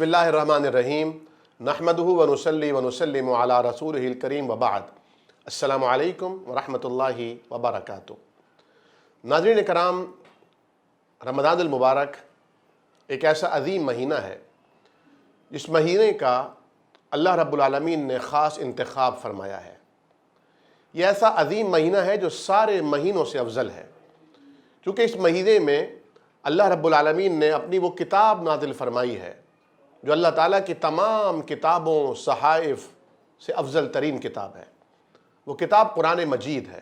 بسم اللہ الرحمن الرحیم نحمدہ ونصلی ونسلم علی رسولہ الکریم وبعد السلام علیکم ورحمۃ اللہ وبرکاتہ۔ ناظرین کرام، رمضان المبارک ایک ایسا عظیم مہینہ ہے جس مہینے کا اللہ رب العالمین نے خاص انتخاب فرمایا ہے۔ یہ ایسا عظیم مہینہ ہے جو سارے مہینوں سے افضل ہے، کیونکہ اس مہینے میں اللہ رب العالمین نے اپنی وہ کتاب نازل فرمائی ہے جو اللہ تعالیٰ کی تمام کتابوں صحائف سے افضل ترین کتاب ہے۔ وہ کتاب قرآن مجید ہے۔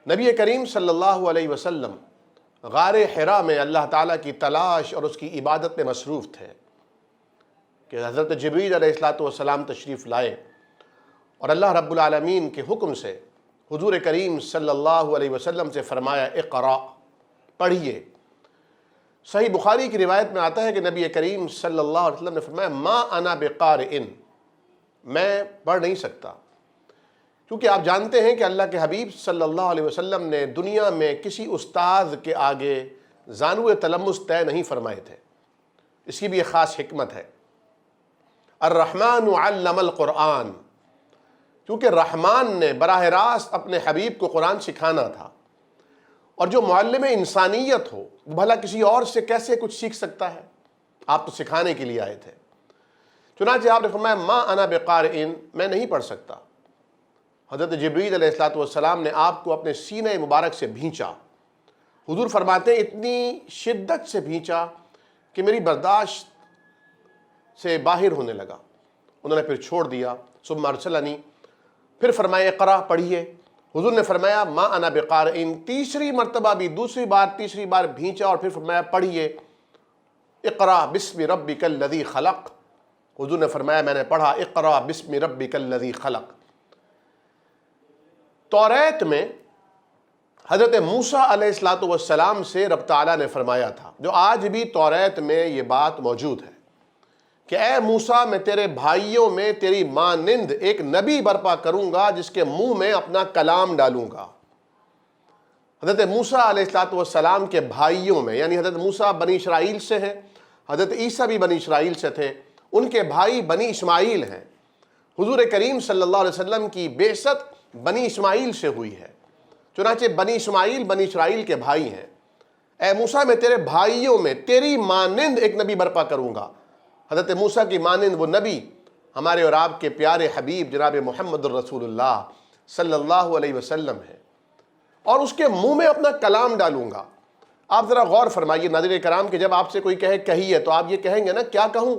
نبی کریم صلی اللہ علیہ وسلم غار حرا میں اللہ تعالیٰ کی تلاش اور اس کی عبادت میں مصروف تھے کہ حضرت جبریل علیہ السلام تشریف لائے اور اللہ رب العالمین کے حکم سے حضور کریم صلی اللہ علیہ وسلم سے فرمایا اقرا، پڑھیے۔ صحیح بخاری کی روایت میں آتا ہے کہ نبی کریم صلی اللہ علیہ وسلم نے فرمایا ما انا بقارئ، میں پڑھ نہیں سکتا، کیونکہ آپ جانتے ہیں کہ اللہ کے حبیب صلی اللہ علیہ وسلم نے دنیا میں کسی استاذ کے آگے زانو تلمس طے نہیں فرمائے تھے۔ اس کی بھی ایک خاص حکمت ہے۔ الرحمن علم القرآن، کیونکہ رحمان نے براہ راست اپنے حبیب کو قرآن سکھانا تھا، اور جو معلم انسانیت ہو وہ بھلا کسی اور سے کیسے کچھ سیکھ سکتا ہے؟ آپ تو سکھانے کے لیے آئے تھے۔ چنانچہ آپ نے فرمایا ما انا بقارئ، میں نہیں پڑھ سکتا۔ حضرت جبریل علیہ السلام نے آپ کو اپنے سینہ مبارک سے بھینچا۔ حضور فرماتے ہیں اتنی شدت سے بھینچا کہ میری برداشت سے باہر ہونے لگا۔ انہوں نے پھر چھوڑ دیا۔ ثم ارسلنی، پھر فرمایا اقرا، پڑھیے۔ حضور نے فرمایا ما انا بقارئ، تیسری مرتبہ بھی، تیسری بار بھینچا اور پھر فرمایا پڑھیے اقرا بسم ربک الذی خلق۔ حضور نے فرمایا میں نے پڑھا اقرا بسم ربک الذی خلق۔ توریت میں حضرت موسیٰ علیہ السلام سے رب تعالیٰ نے فرمایا تھا، جو آج بھی توریت میں یہ بات موجود ہے کہ اے موسیٰ، میں تیرے بھائیوں میں تیری مانند ایک نبی برپا کروں گا جس کے منہ میں اپنا کلام ڈالوں گا۔ حضرت موسیٰ علیہ السلام کے بھائیوں میں، یعنی حضرت موسیٰ بنی اسرائیل سے ہیں، حضرت عیسیٰ بھی بنی اسرائیل سے تھے، ان کے بھائی بنی اسماعیل ہیں۔ حضور کریم صلی اللہ علیہ وسلم کی بعثت بنی اسماعیل سے ہوئی ہے، چنانچہ بنی اسماعیل بنی اسرائیل کے بھائی ہیں۔ اے موسیٰ، میں تیرے بھائیوں میں تیری مانند ایک نبی برپا کروں گا۔ حضرت موسیٰ کی مانند وہ نبی ہمارے اور آپ کے پیارے حبیب جناب محمد الرسول اللہ صلی اللہ علیہ وسلم ہے، اور اس کے منہ میں اپنا کلام ڈالوں گا۔ آپ ذرا غور فرمائیے ناظرین کرام کہ جب آپ سے کوئی کہے کہیے تو آپ یہ کہیں گے نا کیا کہوں؟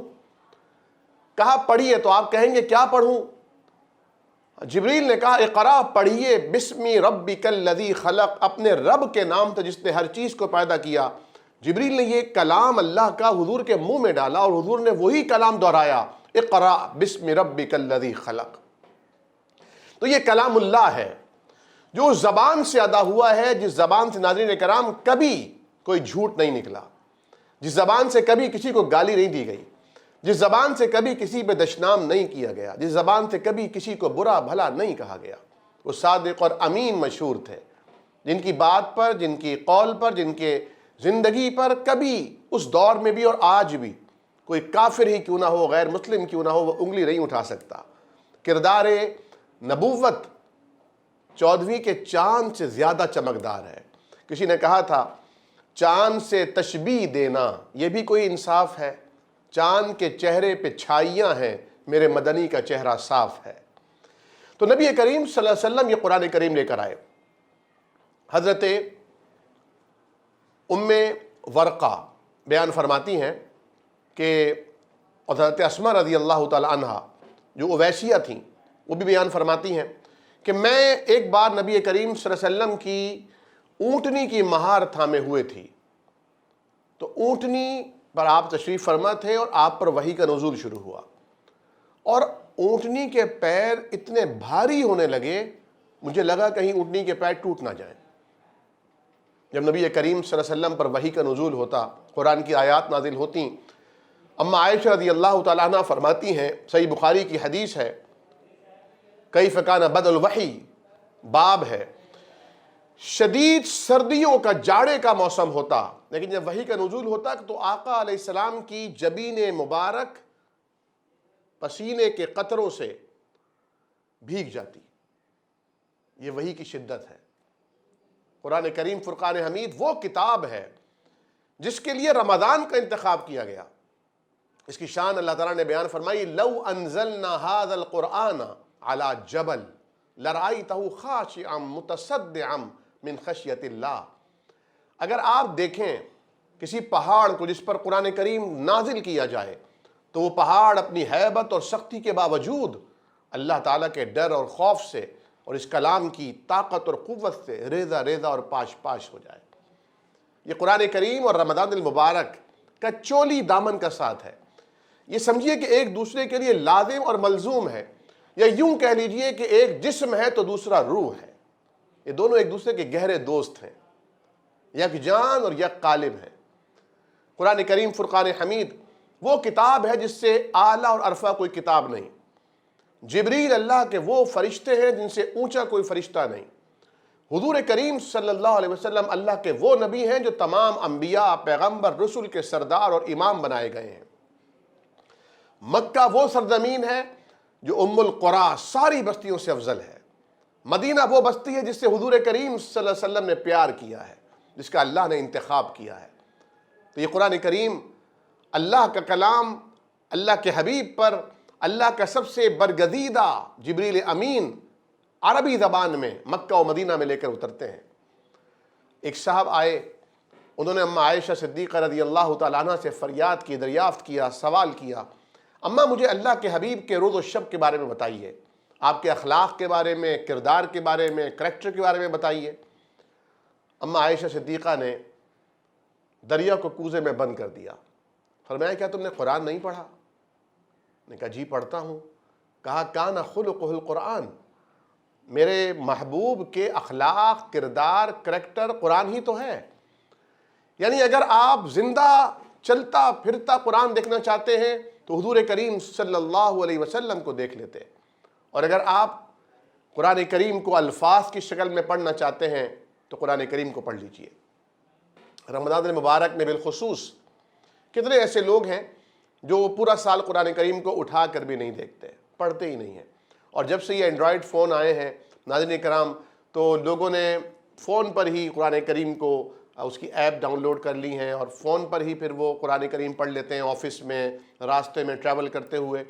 کہا پڑھیے تو آپ کہیں گے کیا پڑھوں؟ جبریل نے کہا اقرا، پڑھیے بسم ربک الذی خلق، اپنے رب کے نام سے جس نے ہر چیز کو پیدا کیا۔ جبریل نے یہ کلام اللہ کا حضور کے منہ میں ڈالا اور حضور نے وہی کلام دہرایا اقرا بسم ربک الذی خلق۔ تو یہ کلام اللہ ہے جو اس زبان سے ادا ہوا ہے جس زبان سے ناظرین کرام کبھی کوئی جھوٹ نہیں نکلا، جس زبان سے کبھی کسی کو گالی نہیں دی گئی، جس زبان سے کبھی کسی پہ دشنام نہیں کیا گیا، جس زبان سے کبھی کسی کو برا بھلا نہیں کہا گیا۔ وہ صادق اور امین مشہور تھے، جن کی بات پر، جن کی قول پر، جن کے زندگی پر کبھی اس دور میں بھی اور آج بھی کوئی کافر ہی کیوں نہ ہو، غیر مسلم کیوں نہ ہو، وہ انگلی نہیں اٹھا سکتا۔ کردار نبوت 14ویں کے چاند سے زیادہ چمکدار ہے۔ کسی نے کہا تھا چاند سے تشبیہ دینا یہ بھی کوئی انصاف ہے؟ چاند کے چہرے پہ چھائیاں ہیں، میرے مدنی کا چہرہ صاف ہے۔ تو نبی کریم صلی اللہ علیہ وسلم یہ قرآن کریم لے کر آئے۔ حضرت ام ورقہ بیان فرماتی ہیں کہ حضرت اسماء رضی اللہ تعالی عنہ جو اویسیہ تھیں وہ بھی بیان فرماتی ہیں کہ میں ایک بار نبی کریم صلی اللہ علیہ وسلم کی اونٹنی کی مہار تھامے ہوئے تھی، تو اونٹنی پر آپ تشریف فرما تھے اور آپ پر وحی کا نزول شروع ہوا، اور اونٹنی کے پیر اتنے بھاری ہونے لگے مجھے لگا کہیں اونٹنی کے پیر ٹوٹ نہ جائیں۔ جب نبی کریم صلی اللہ علیہ وسلم پر وحی کا نزول ہوتا، قرآن کی آیات نازل ہوتی، اما عائشہ رضی اللہ تعالیٰ عنہ فرماتی ہیں، صحیح بخاری کی حدیث ہے، کیف کان بدء الوحی باب ہے، شدید سردیوں کا جاڑے کا موسم ہوتا لیکن جب وحی کا نزول ہوتا تو آقا علیہ السلام کی جبین مبارک پسینے کے قطروں سے بھیگ جاتی۔ یہ وحی کی شدت ہے۔ قرآن کریم فرقان حمید وہ کتاب ہے جس کے لیے رمضان کا انتخاب کیا گیا۔ اس کی شان اللہ تعالیٰ نے بیان فرمائی، لو انزلنا هذا القرآن على جبل لرأيته خاشعا متصدعا من خشیت اللہ۔ اگر آپ دیکھیں کسی پہاڑ کو جس پر قرآن کریم نازل کیا جائے تو وہ پہاڑ اپنی ہیبت اور سختی کے باوجود اللہ تعالیٰ کے ڈر اور خوف سے اور اس کلام کی طاقت اور قوت سے ریزہ ریزہ اور پاش پاش ہو جائے۔ یہ قرآن کریم اور رمضان المبارک کا چولی دامن کا ساتھ ہے۔ یہ سمجھیے کہ ایک دوسرے کے لیے لازم اور ملزوم ہے، یا یوں کہہ لیجئے کہ ایک جسم ہے تو دوسرا روح ہے۔ یہ دونوں ایک دوسرے کے گہرے دوست ہیں، یک جان اور یک قالب ہیں۔ قرآن کریم فرقان حمید وہ کتاب ہے جس سے اعلیٰ اور ارفع کوئی کتاب نہیں۔ جبریل اللہ کے وہ فرشتے ہیں جن سے اونچا کوئی فرشتہ نہیں۔ حضور کریم صلی اللہ علیہ وسلم اللہ کے وہ نبی ہیں جو تمام انبیاء، پیغمبر، رسل کے سردار اور امام بنائے گئے ہیں۔ مکہ وہ سرزمین ہے جو ام القریٰ ساری بستیوں سے افضل ہے۔ مدینہ وہ بستی ہے جس سے حضور کریم صلی اللہ علیہ وسلم نے پیار کیا ہے، جس کا اللہ نے انتخاب کیا ہے۔ تو یہ قرآن کریم اللہ کا کلام، اللہ کے حبیب پر اللہ کا سب سے برگزیدہ جبریل امین عربی زبان میں مکہ و مدینہ میں لے کر اترتے ہیں۔ ایک صاحب آئے، انہوں نے اماں عائشہ صدیقہ رضی اللہ تعالیٰ عنہ سے فریاد کی، دریافت کیا، سوال کیا، اماں مجھے اللہ کے حبیب کے روز و شب کے بارے میں بتائیے، آپ کے اخلاق کے بارے میں، کردار کے بارے میں، کریکٹر کے بارے میں بتائیے۔ اماں عائشہ صدیقہ نے دریا کو کوزے میں بند کر دیا۔ فرمایا کیا تم نے قرآن نہیں پڑھا؟ نے کہا جی پڑھتا ہوں۔ کہا کان خلقہ القرآن، میرے محبوب کے اخلاق، کردار، کریکٹر قرآن ہی تو ہے۔ یعنی اگر آپ زندہ چلتا پھرتا قرآن دیکھنا چاہتے ہیں تو حضور کریم صلی اللہ علیہ وسلم کو دیکھ لیتے، اور اگر آپ قرآن کریم کو الفاظ کی شکل میں پڑھنا چاہتے ہیں تو قرآن کریم کو پڑھ لیجئے۔ رمضان المبارک میں بالخصوص کتنے ایسے لوگ ہیں جو پورا سال قرآن کریم کو اٹھا کر بھی نہیں دیکھتے، پڑھتے ہی نہیں ہیں۔ اور جب سے یہ اینڈرائڈ فون آئے ہیں ناظرین کرام، تو لوگوں نے فون پر ہی قرآن کریم کو اس کی ایپ ڈاؤن لوڈ کر لی ہیں، اور فون پر ہی پھر وہ قرآن کریم پڑھ لیتے ہیں، آفس میں، راستے میں ٹریول کرتے ہوئے۔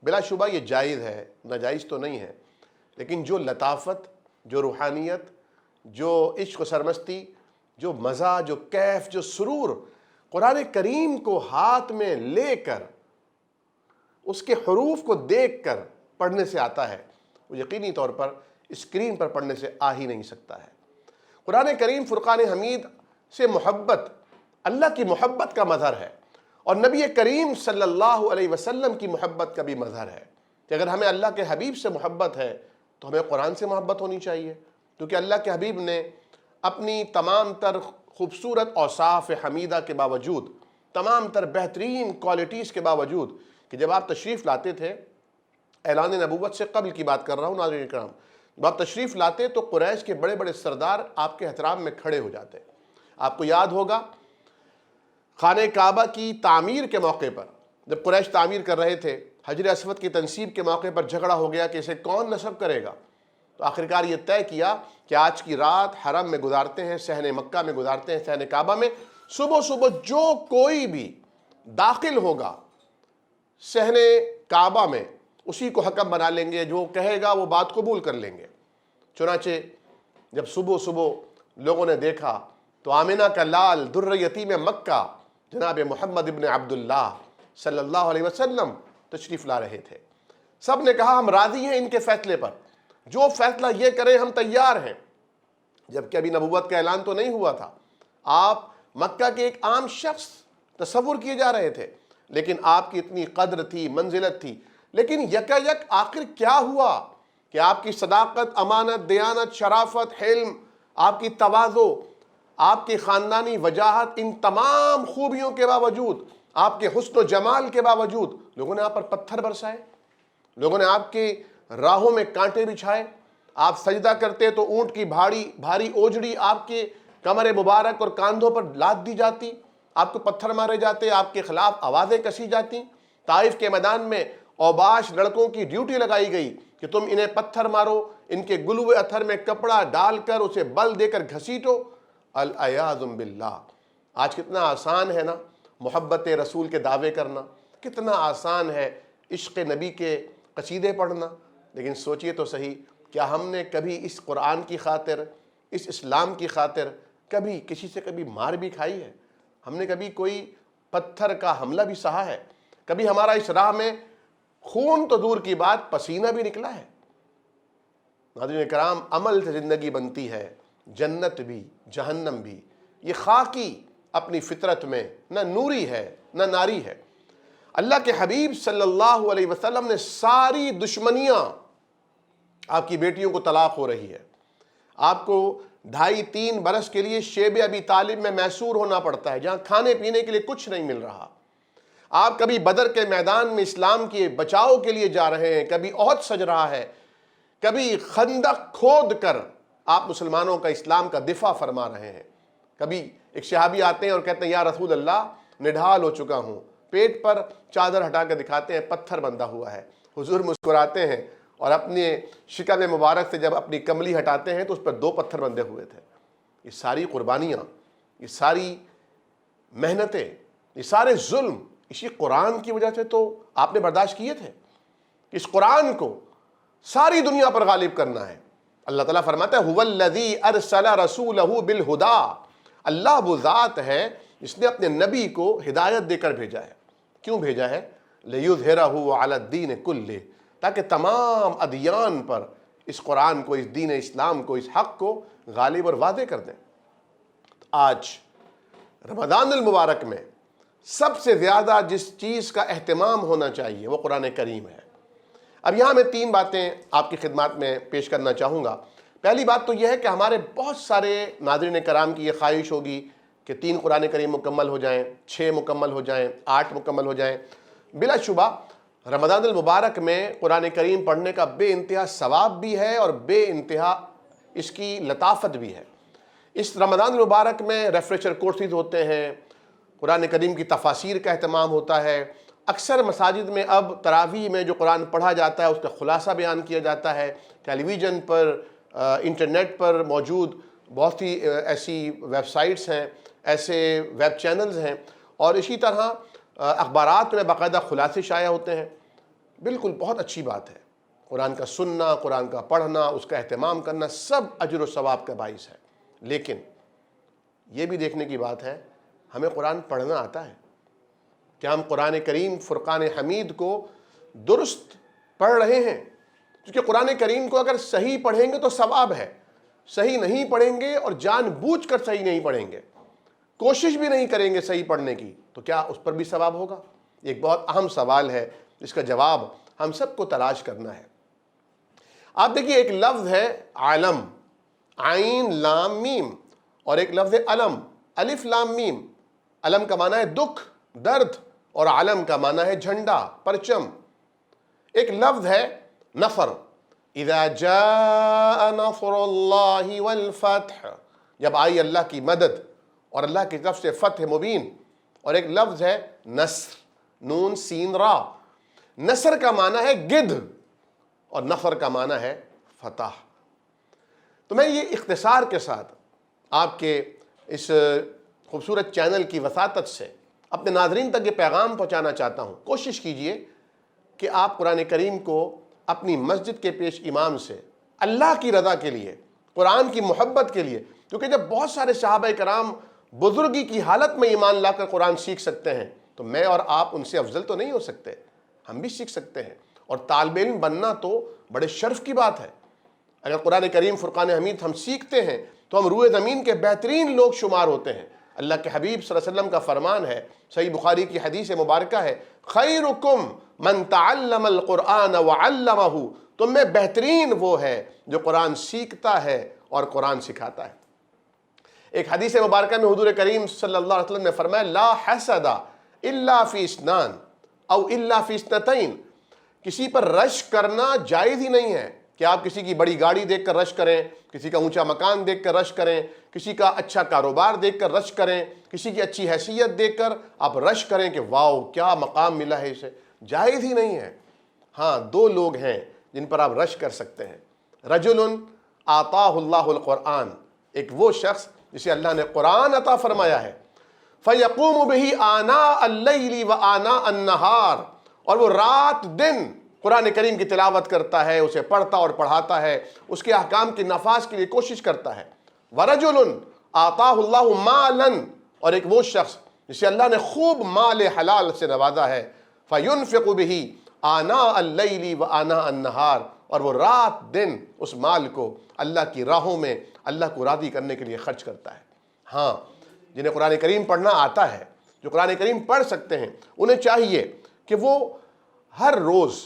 بلا شبہ یہ جائز ہے، ناجائز تو نہیں ہے، لیکن جو لطافت، جو روحانیت، جو عشق و سرمستی، جو مزہ، جو کیف، جو سرور قرآن کریم کو ہاتھ میں لے کر اس کے حروف کو دیکھ کر پڑھنے سے آتا ہے، وہ یقینی طور پر اسکرین پر پڑھنے سے آ ہی نہیں سکتا ہے۔ قرآن کریم فرقان حمید سے محبت اللہ کی محبت کا مظہر ہے، اور نبی کریم صلی اللہ علیہ وسلم کی محبت کا بھی مظہر ہے کہ اگر ہمیں اللہ کے حبیب سے محبت ہے تو ہمیں قرآن سے محبت ہونی چاہیے، کیونکہ اللہ کے حبیب نے اپنی تمام تر خوبصورت اوصاف حمیدہ کے باوجود، تمام تر بہترین کوالٹیز کے باوجود، کہ جب آپ تشریف لاتے تھے، اعلان نبوت سے قبل کی بات کر رہا ہوں ناظرین کرام، جب آپ تشریف لاتے تو قریش کے بڑے بڑے سردار آپ کے احترام میں کھڑے ہو جاتے۔ آپ کو یاد ہوگا خانہ کعبہ کی تعمیر کے موقع پر جب قریش تعمیر کر رہے تھے، حجر اسود کی تنصیب کے موقع پر جھگڑا ہو گیا کہ اسے کون نصب کرے گا، تو آخرکار یہ طے کیا کہ آج کی رات حرم میں گزارتے ہیں، صحن مکہ میں گزارتے ہیں، صحن کعبہ میں، صبح صبح جو کوئی بھی داخل ہوگا صحن کعبہ میں اسی کو حکم بنا لیں گے، جو کہے گا وہ بات قبول کر لیں گے۔ چنانچہ جب صبح صبح لوگوں نے دیکھا تو آمنہ کا لال در یتیم مکہ جناب محمد ابن عبداللہ صلی اللہ علیہ وسلم تشریف لا رہے تھے۔ سب نے کہا ہم راضی ہیں ان کے فیصلے پر، جو فیصلہ یہ کریں ہم تیار ہیں۔ جبکہ ابھی نبوت کا اعلان تو نہیں ہوا تھا، آپ مکہ کے ایک عام شخص تصور کیے جا رہے تھے، لیکن آپ کی اتنی قدر تھی، منزلت تھی۔ لیکن یکا یک آخر کیا ہوا کہ آپ کی صداقت، امانت، دیانت، شرافت، حلم، آپ کی تواضع، آپ کی خاندانی وجاہت، ان تمام خوبیوں کے باوجود، آپ کے حسن و جمال کے باوجود لوگوں نے آپ پر پتھر برسائے، لوگوں نے آپ کے راہوں میں کانٹے بچھائے۔ آپ سجدہ کرتے تو اونٹ کی بھاری اوجڑی آپ کے کمر مبارک اور کاندھوں پر لاد دی جاتی، آپ کو پتھر مارے جاتے، آپ کے خلاف آوازیں کسی جاتی۔ طائف کے میدان میں اوباش لڑکوں کی ڈیوٹی لگائی گئی کہ تم انہیں پتھر مارو، ان کے گلوے اتھر میں کپڑا ڈال کر اسے بل دے کر گھسیٹو۔ العیاذ باللہ۔ آج کتنا آسان ہے نا محبت رسول کے دعوے کرنا، کتنا آسان ہے عشق نبی کے قصیدے پڑھنا، لیکن سوچئے تو صحیح، کیا ہم نے کبھی اس قرآن کی خاطر، اس اسلام کی خاطر کبھی کسی سے کبھی مار بھی کھائی ہے؟ ہم نے کبھی کوئی پتھر کا حملہ بھی سہا ہے؟ کبھی ہمارا اس راہ میں خون تو دور کی بات پسینہ بھی نکلا ہے؟ ناظرین کرام، عمل سے زندگی بنتی ہے، جنت بھی جہنم بھی۔ یہ خاکی اپنی فطرت میں نہ نوری ہے نہ ناری ہے۔ اللہ کے حبیب صلی اللہ علیہ وسلم نے ساری دشمنیاں، آپ کی بیٹیوں کو طلاق ہو رہی ہے، آپ کو 2.5-3 برس کے لیے شیب ابی طالب میں میسور ہونا پڑتا ہے جہاں کھانے پینے کے لیے کچھ نہیں مل رہا، آپ کبھی بدر کے میدان میں اسلام کے بچاؤ کے لیے جا رہے ہیں، کبھی احد سج رہا ہے، کبھی خندق کھود کر آپ مسلمانوں کا اسلام کا دفاع فرما رہے ہیں۔ کبھی ایک صحابی آتے ہیں اور کہتے ہیں یا رسول اللہ نڈھال ہو چکا ہوں، پیٹ پر چادر ہٹا کے دکھاتے ہیں پتھر بندھا ہوا ہے، حضور مسکراتے ہیں اور اپنے شکم مبارک سے جب اپنی کملی ہٹاتے ہیں تو اس پر 2 پتھر بندھے ہوئے تھے۔ یہ ساری قربانیاں، یہ ساری محنتیں، یہ سارے ظلم اسی قرآن کی وجہ سے تو آپ نے برداشت کیے تھے۔ اس قرآن کو ساری دنیا پر غالب کرنا ہے۔ اللہ تعالیٰ فرماتا ہے هُوَ الَّذِي أَرْسَلَ رَسُولَهُ بِالْهُدَىٰ، اللہ وہ ذات ہے جس نے اپنے نبی کو ہدایت دے کر بھیجا ہے۔ کیوں بھیجا ہے؟ لِيُظْهِرَهُ عَلَى الدِّينِ كُلِّهِ، تاکہ تمام ادیان پر اس قرآن کو، اس دین اسلام کو، اس حق کو غالب اور واضح کر دیں۔ آج رمضان المبارک میں سب سے زیادہ جس چیز کا اہتمام ہونا چاہیے وہ قرآن کریم ہے۔ اب یہاں میں 3 باتیں آپ کی خدمات میں پیش کرنا چاہوں گا۔ پہلی بات تو یہ ہے کہ ہمارے بہت سارے ناظرین کرام کی یہ خواہش ہوگی کہ 3 قرآن کریم مکمل ہو جائیں، 6 مکمل ہو جائیں، 8 مکمل ہو جائیں۔ بلا شبہ رمضان المبارک میں قرآن کریم پڑھنے کا بے انتہا ثواب بھی ہے اور بے انتہا اس کی لطافت بھی ہے۔ اس رمضان المبارک میں ریفریشر کورسز ہوتے ہیں، قرآن کریم کی تفاسیر کا اہتمام ہوتا ہے، اکثر مساجد میں اب تراویح میں جو قرآن پڑھا جاتا ہے اس کا خلاصہ بیان کیا جاتا ہے، ٹیلی ویژن پر، انٹرنیٹ پر موجود بہت سی ایسی ویب سائٹس ہیں، ایسے ویب چینلز ہیں، اور اسی طرح اخبارات میں باقاعدہ خلاصے شائع ہوتے ہیں۔ بالکل بہت اچھی بات ہے، قرآن کا سننا، قرآن کا پڑھنا، اس کا اہتمام کرنا سب اجر و ثواب کا باعث ہے، لیکن یہ بھی دیکھنے کی بات ہے ہمیں قرآن پڑھنا آتا ہے؟ کیا ہم قرآن کریم فرقان حمید کو درست پڑھ رہے ہیں؟ کیونکہ قرآن کریم کو اگر صحیح پڑھیں گے تو ثواب ہے، صحیح نہیں پڑھیں گے اور جان بوجھ کر صحیح نہیں پڑھیں گے، کوشش بھی نہیں کریں گے صحیح پڑھنے کی، تو کیا اس پر بھی ثواب ہوگا؟ یہ ایک بہت اہم سوال ہے جس کا جواب ہم سب کو تلاش کرنا ہے۔ آپ دیکھیے ایک لفظ ہے عالم، عین لام میم، اور ایک لفظ ہے علم، الف لام میم۔ علم کا معنی ہے دکھ، درد، اور علم کا معنی ہے جھنڈا، پرچم۔ ایک لفظ ہے نصر، اذا جاء نصر اللہ والفتح، جب آئی اللہ کی مدد اور اللہ کی طرف سے فتح مبین۔ اور ایک لفظ ہے نصر، نون سین را۔ نصر کا معنی ہے گدھ اور نصر کا معنی ہے فتح۔ تو میں یہ اختصار کے ساتھ آپ کے اس خوبصورت چینل کی وساطت سے اپنے ناظرین تک یہ پیغام پہنچانا چاہتا ہوں، کوشش کیجئے کہ آپ قرآن کریم کو اپنی مسجد کے پیش امام سے اللہ کی رضا کے لیے، قرآن کی محبت کے لیے، کیونکہ جب بہت سارے صحابہ کرام بزرگی کی حالت میں ایمان لا کر قرآن سیکھ سکتے ہیں تو میں اور آپ ان سے افضل تو نہیں ہو سکتے، ہم بھی سیکھ سکتے ہیں۔ اور طالب علم بننا تو بڑے شرف کی بات ہے۔ اگر قرآن کریم فرقان حمید ہم سیکھتے ہیں تو ہم روئے زمین کے بہترین لوگ شمار ہوتے ہیں۔ اللہ کے حبیب صلی اللہ علیہ وسلم کا فرمان ہے، صحیح بخاری کی حدیث مبارکہ ہے، خیرکم من تعلم القرآن وعلمہ، تم میں بہترین وہ ہے جو قرآن سیکھتا ہے اور قرآن سکھاتا ہے۔ ایک حدیث مبارکہ میں حضور کریم صلی اللہ علیہ وسلم نے فرمایا لا حسد الا فی اسنان او الا فی اثنتین، کسی پر رشک کرنا جائز ہی نہیں ہے کہ آپ کسی کی بڑی گاڑی دیکھ کر رش کریں، کسی کا اونچا مکان دیکھ کر رش کریں، کسی کا اچھا کاروبار دیکھ کر رش کریں، کسی کی اچھی حیثیت دیکھ کر آپ رش کریں کہ واؤ کیا مقام ملا ہے اسے، جائز ہی نہیں ہے۔ ہاں، دو لوگ ہیں جن پر آپ رش کر سکتے ہیں۔ رجل آتاہ اللہ القرآن، ایک وہ شخص جسے اللہ نے قرآن عطا فرمایا ہے، فَيَقُومُ بِهِ آنَاءَ اللَّيْلِ وَآنَاءَ النَّهَارِ، اور وہ رات دن قرآن کریم کی تلاوت کرتا ہے، اسے پڑھتا اور پڑھاتا ہے، اس کے احکام کی نفاذ کے لیے کوشش کرتا ہے۔ وَرَجُلٌ آتَاهُ اللَّهُ مَالًا، اور ایک وہ شخص جسے اللہ نے خوب مال حلال سے نوازا ہے، فَيُنْفِقُ بِهِ آنَاءَ اللَّيْلِ وَآنَاءَ النَّهَارِ، اور وہ رات دن اس مال کو اللہ کی راہوں میں اللہ کو راضی کرنے کے لیے خرچ کرتا ہے۔ ہاں، جنہیں قرآن کریم پڑھنا آتا ہے، جو قرآن کریم پڑھ سکتے ہیں، انہیں چاہیے کہ وہ ہر روز،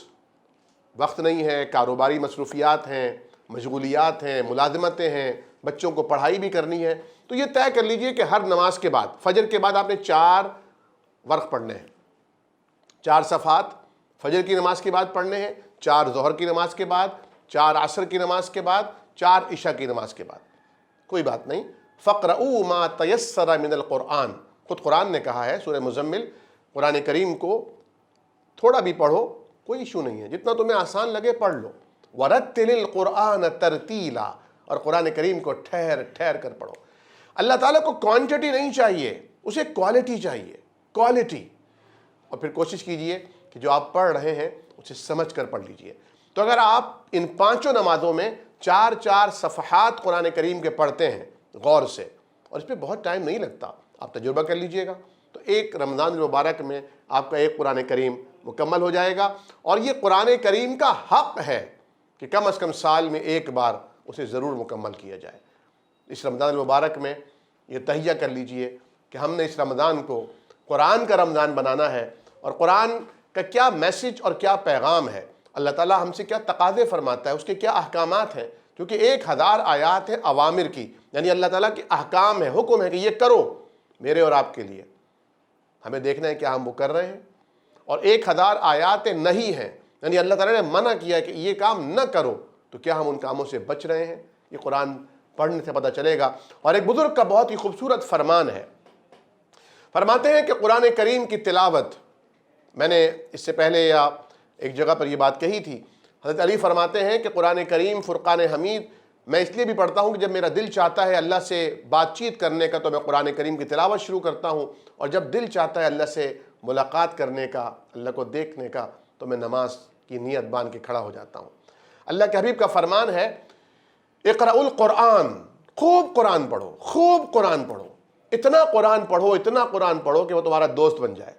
وقت نہیں ہے، کاروباری مصروفیات ہیں، مشغولیات ہیں، ملازمتیں ہیں، بچوں کو پڑھائی بھی کرنی ہے، تو یہ طے کر لیجئے کہ ہر نماز کے بعد، فجر کے بعد آپ نے 4 ورق پڑھنے ہیں، 4 صفحات فجر کی نماز کے بعد پڑھنے ہیں، 4 ظہر کی نماز کے بعد، 4 عصر کی نماز کے بعد، 4 عشاء کی نماز کے بعد۔ کوئی بات نہیں، فَقْرَؤُوا مَا تَيَسَّرَ مِنَ الْقُرْآنِ، خود قرآن نے کہا ہے سورہ مزمل، قرآن کریم کو تھوڑا بھی پڑھو، کوئی ایشو نہیں ہے، جتنا تمہیں آسان لگے پڑھ لو۔ وَرَتِّلِ الْقُرْآنَ تَرْتِیلًا، اور قرآن کریم کو ٹھہر ٹھہر کر پڑھو۔ اللہ تعالیٰ کو کوانٹٹی نہیں چاہیے، اسے کوالٹی چاہیے، کوالٹی۔ اور پھر کوشش کیجئے کہ جو آپ پڑھ رہے ہیں اسے سمجھ کر پڑھ لیجئے۔ تو اگر آپ ان 5 نمازوں میں 4 صفحات قرآن کریم کے پڑھتے ہیں غور سے، اور اس پہ بہت ٹائم نہیں لگتا، آپ تجربہ کر لیجئے گا، تو ایک رمضان المبارک میں آپ کا ایک قرآن کریم مکمل ہو جائے گا۔ اور یہ قرآن کریم کا حق ہے کہ کم از کم سال میں ایک بار اسے ضرور مکمل کیا جائے۔ اس رمضان المبارک میں یہ تہیہ کر لیجئے کہ ہم نے اس رمضان کو قرآن کا رمضان بنانا ہے، اور قرآن کا کیا میسج اور کیا پیغام ہے، اللہ تعالیٰ ہم سے کیا تقاضے فرماتا ہے، اس کے کیا احکامات ہیں، کیونکہ 1000 آیات ہیں اوامر کی، یعنی اللہ تعالیٰ کے احکام ہے، حکم ہے کہ یہ کرو میرے اور آپ کے لیے، ہمیں دیکھنا ہے کیا ہم وہ کر رہے ہیں۔ اور 1000 آیات نہیں ہیں، یعنی اللہ تعالیٰ نے منع کیا ہے کہ یہ کام نہ کرو، تو کیا ہم ان کاموں سے بچ رہے ہیں، یہ قرآن پڑھنے سے پتہ چلے گا۔ اور ایک بزرگ کا بہت ہی خوبصورت فرمان ہے، فرماتے ہیں کہ قرآن کریم کی تلاوت، میں نے اس سے پہلے یا ایک جگہ پر یہ بات کہی تھی، حضرت علی فرماتے ہیں کہ قرآن کریم فرقان حمید میں اس لیے بھی پڑھتا ہوں کہ جب میرا دل چاہتا ہے اللہ سے بات چیت کرنے کا تو میں قرآن کریم کی تلاوت شروع کرتا ہوں، اور جب دل چاہتا ہے اللہ سے ملاقات کرنے کا، اللہ کو دیکھنے کا، تو میں نماز کی نیت باندھ کے کھڑا ہو جاتا ہوں۔ اللہ کے حبیب کا فرمان ہے، اقرأ القرآن، خوب قرآن پڑھو، خوب قرآن پڑھو، اتنا قرآن پڑھو، اتنا قرآن پڑھو کہ وہ تمہارا دوست بن جائے۔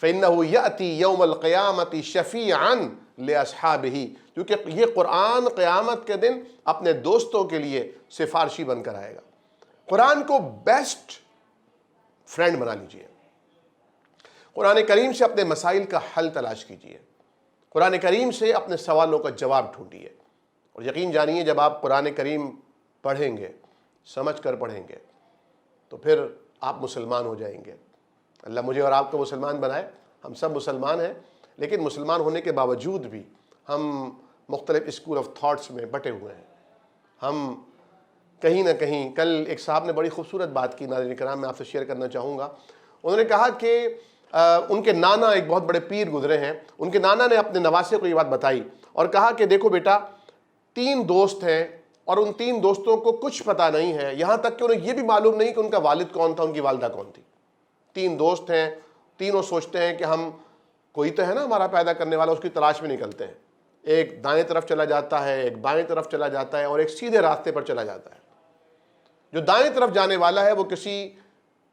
فَإِنَّهُ يَأْتِي يَوْمَ الْقِيَامَةِ شَفِيعًا لِأَصْحَابِهِ، کیونکہ یہ قرآن قیامت کے دن اپنے دوستوں کے لیے سفارشی بن کر آئے گا۔ قرآن کو بیسٹ فرینڈ بنا لیجئے، قرآن کریم سے اپنے مسائل کا حل تلاش کیجئے، قرآن کریم سے اپنے سوالوں کا جواب ڈھونڈیے، اور یقین جانیے جب آپ قرآن کریم پڑھیں گے، سمجھ کر پڑھیں گے، تو پھر آپ مسلمان ہو جائیں گے۔ اللہ مجھے اور آپ کو مسلمان بنائے، ہم سب مسلمان ہیں، لیکن مسلمان ہونے کے باوجود بھی ہم مختلف اسکول آف تھاٹس میں بٹے ہوئے ہیں۔ ہم کہیں نہ کہیں، کل ایک صاحب نے بڑی خوبصورت بات کی، ناظرین کرام میں آپ سے شیئر کرنا چاہوں گا۔ انہوں نے کہا کہ ان کے نانا ایک بہت بڑے پیر گزرے ہیں، ان کے نانا نے اپنے نواسے کو یہ بات بتائی اور کہا کہ دیکھو بیٹا، 3 دوست ہیں اور ان 3 دوستوں کو کچھ پتہ نہیں ہے، یہاں تک کہ انہیں یہ بھی معلوم نہیں کہ ان کا والد کون تھا، ان کی والدہ کون تھی۔ 3 دوست ہیں، تینوں سوچتے ہیں کہ ہم، کوئی تو ہے نا ہمارا پیدا کرنے والا، اس کی تلاش میں نکلتے ہیں۔ ایک دائیں طرف چلا جاتا ہے، ایک بائیں طرف چلا جاتا ہے، اور ایک سیدھے راستے پر چلا جاتا ہے۔ جو دائیں طرف جانے والا ہے وہ کسی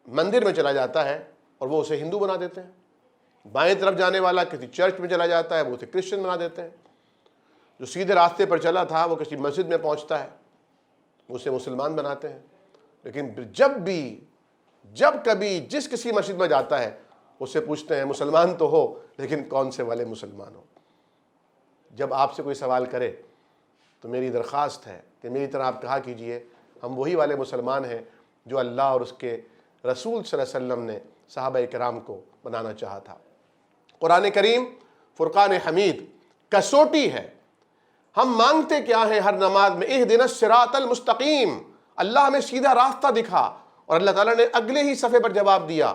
مندر میں چلا جاتا ہے اور وہ اسے ہندو بنا دیتے ہیں۔ بائیں طرف جانے والا کسی چرچ میں چلا جاتا ہے، وہ اسے کرسچن بنا دیتے ہیں۔ جو سیدھے راستے پر چلا تھا وہ کسی مسجد میں پہنچتا ہے، وہ اسے مسلمان بناتے ہیں۔ لیکن جب کبھی جس کسی مسجد میں جاتا ہے اس سے پوچھتے ہیں مسلمان تو ہو لیکن کون سے والے مسلمان ہو۔ جب آپ سے کوئی سوال کرے تو میری درخواست ہے کہ میری طرح آپ کہا کیجئے ہم وہی والے مسلمان ہیں جو اللہ اور اس کے رسول صلی اللہ علیہ وسلم نے صحابہ کرام کو بنانا چاہا تھا۔ قرآن کریم فرقان حمید کسوٹی ہے ہم مانگتے کیا ہیں ہر نماز میں؟ اہدنا الصراط المستقیم، اللہ ہمیں سیدھا راستہ دکھا، اور اللہ تعالیٰ نے اگلے ہی صفحے پر جواب دیا،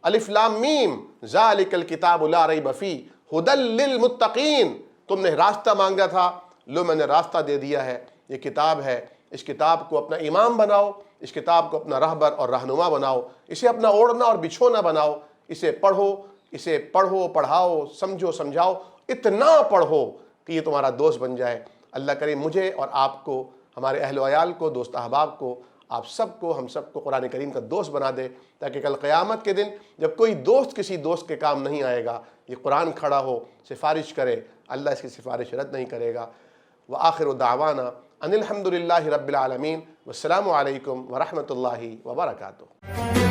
الف لام میم ذالک الکتاب لا ریب فیہ ھدی للمتقین، تم نے راستہ مانگا تھا، لو میں نے راستہ دے دیا ہے، یہ کتاب ہے، اس کتاب کو اپنا امام بناؤ، اس کتاب کو اپنا رہبر اور رہنما بناؤ، اسے اپنا اوڑھنا اور بچھونا بناؤ، اسے پڑھو پڑھاؤ، سمجھو سمجھاؤ، اتنا پڑھو کہ یہ تمہارا دوست بن جائے۔ اللہ کرے مجھے اور آپ کو، ہمارے اہل و عیال کو، دوست احباب کو، آپ سب کو، ہم سب کو قرآن کریم کا دوست بنا دے، تاکہ کل قیامت کے دن جب کوئی دوست کسی دوست کے کام نہیں آئے گا، یہ قرآن کھڑا ہو، سفارش کرے، اللہ اس کی سفارش رد نہیں کرے گا۔ وآخر دعوانا ان الحمد للہ رب العالمین، والسلام علیکم ورحمۃ اللہ وبرکاتہ۔